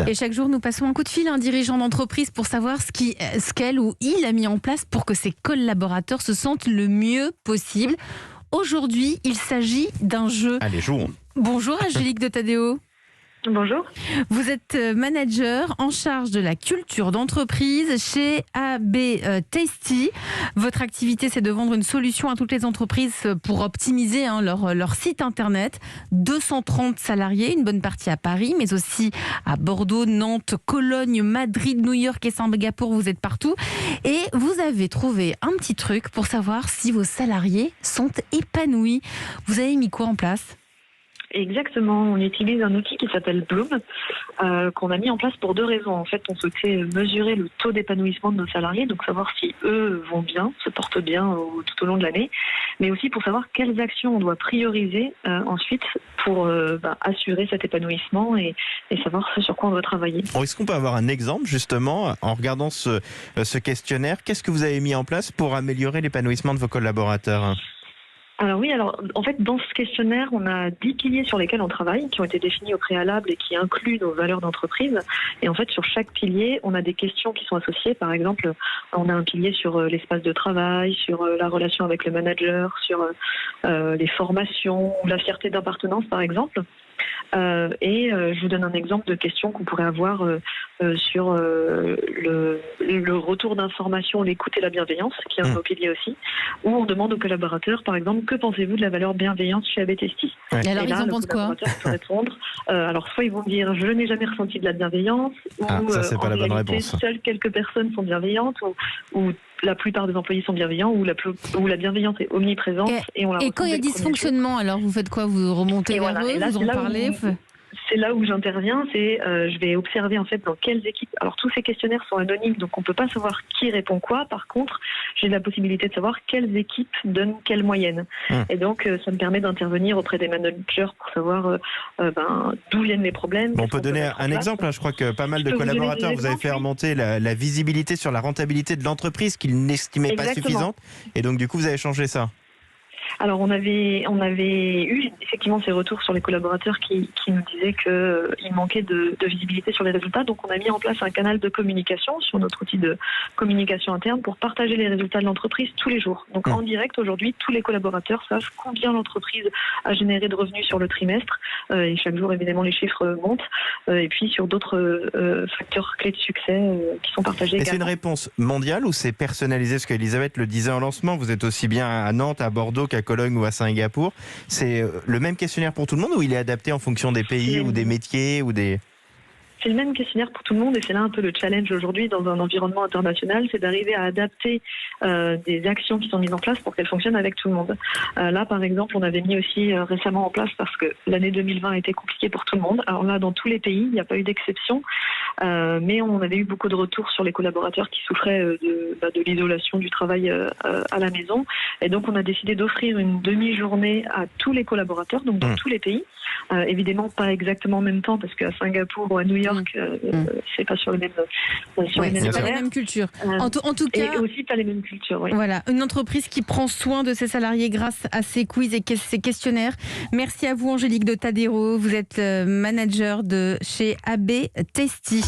Et chaque jour, nous passons un coup de fil à un dirigeant d'entreprise pour savoir ce qu'elle ou il a mis en place pour que ses collaborateurs se sentent le mieux possible. Aujourd'hui, il s'agit d'un jeu. Allez, jouons. Bonjour Angélique de Tadeo. Bonjour. Vous êtes manager en charge de la culture d'entreprise chez AB Tasty. Votre activité, c'est de vendre une solution à toutes les entreprises pour optimiser leur site internet. 230 salariés, une bonne partie à Paris, mais aussi à Bordeaux, Nantes, Cologne, Madrid, New York et Singapour. Vous êtes partout. Et vous avez trouvé un petit truc pour savoir si vos salariés sont épanouis. Vous avez mis quoi en place ? Exactement, on utilise un outil qui s'appelle Bloom, qu'on a mis en place pour deux raisons. En fait, on souhaitait mesurer le taux d'épanouissement de nos salariés, donc savoir si eux vont bien, se portent bien tout au long de l'année, mais aussi pour savoir quelles actions on doit prioriser ensuite pour assurer cet épanouissement et savoir sur quoi on doit travailler. Est-ce qu'on peut avoir un exemple justement en regardant ce questionnaire? Qu'est-ce que vous avez mis en place pour améliorer l'épanouissement de vos collaborateurs? Alors oui, en fait, dans ce questionnaire, on a 10 piliers sur lesquels on travaille, qui ont été définis au préalable et qui incluent nos valeurs d'entreprise. Et en fait, sur chaque pilier, on a des questions qui sont associées. Par exemple, on a un pilier sur l'espace de travail, sur la relation avec le manager, sur les formations, la fierté d'appartenance, par exemple. Je vous donne un exemple de questions qu'on pourrait avoir sur le retour d'information, l'écoute et la bienveillance, qui est un de nos piliers aussi, où on demande aux collaborateurs, par exemple, que pensez-vous de la valeur bienveillance chez AB Tasty ? Et alors, ils en pensent quoi ? Peut répondre. Alors, soit ils vont dire, je n'ai jamais ressenti de la bienveillance, ou ça, c'est pas la bonne réponse. Seules quelques personnes sont bienveillantes, ou la plupart des employés sont bienveillants, ou la bienveillance est omniprésente. Et quand il y a dysfonctionnement, alors vous faites quoi ? Vous remontez vers eux, vous en parlez C'est là où j'interviens, je vais observer en fait dans quelles équipes. Alors tous ces questionnaires sont anonymes, donc on peut pas savoir qui répond quoi. Par contre, j'ai la possibilité de savoir quelles équipes donnent quelle moyenne. Et donc ça me permet d'intervenir auprès des managers pour savoir d'où viennent les problèmes. On peut donner un exemple. Je crois que pas mal de collaborateurs, vous avez fait remonter la visibilité sur la rentabilité de l'entreprise qu'ils n'estimaient pas suffisante. Et donc du coup, vous avez changé ça. Alors on avait eu effectivement ces retours sur les collaborateurs qui nous disaient qu'il manquait de visibilité sur les résultats. Donc on a mis en place un canal de communication sur notre outil de communication interne pour partager les résultats de l'entreprise tous les jours. Donc en direct aujourd'hui, tous les collaborateurs savent combien l'entreprise a généré de revenus sur le trimestre. Et chaque jour évidemment les chiffres montent. Et puis sur d'autres facteurs clés de succès qui sont partagés. Et c'est une réponse mondiale ou c'est personnalisé? Parce qu'Elisabeth le disait en lancement, vous êtes aussi bien à Nantes, à Bordeaux qu'à Cologne ou à Singapour. C'est le même questionnaire pour tout le monde ou il est adapté en fonction des pays ou des métiers ou des... C'est le même questionnaire pour tout le monde et c'est là un peu le challenge aujourd'hui dans un environnement international, c'est d'arriver à adapter des actions qui sont mises en place pour qu'elles fonctionnent avec tout le monde. Là, par exemple, on avait mis aussi récemment en place, parce que l'année 2020 a été compliquée pour tout le monde. Alors là, dans tous les pays, il n'y a pas eu d'exception, mais on avait eu beaucoup de retours sur les collaborateurs qui souffraient de l'isolation du travail à la maison. Et donc, on a décidé d'offrir une demi-journée à tous les collaborateurs, donc dans tous les pays. Évidemment, pas exactement en même temps, parce qu'à Singapour ou à New York, c'est pas sur les mêmes c'est pas la même culture. En tout cas, et aussi pas les mêmes cultures. Oui. Voilà, une entreprise qui prend soin de ses salariés grâce à ses quiz et ses questionnaires. Merci à vous, Angélique de Tadeo. Vous êtes manager de chez AB Tasty.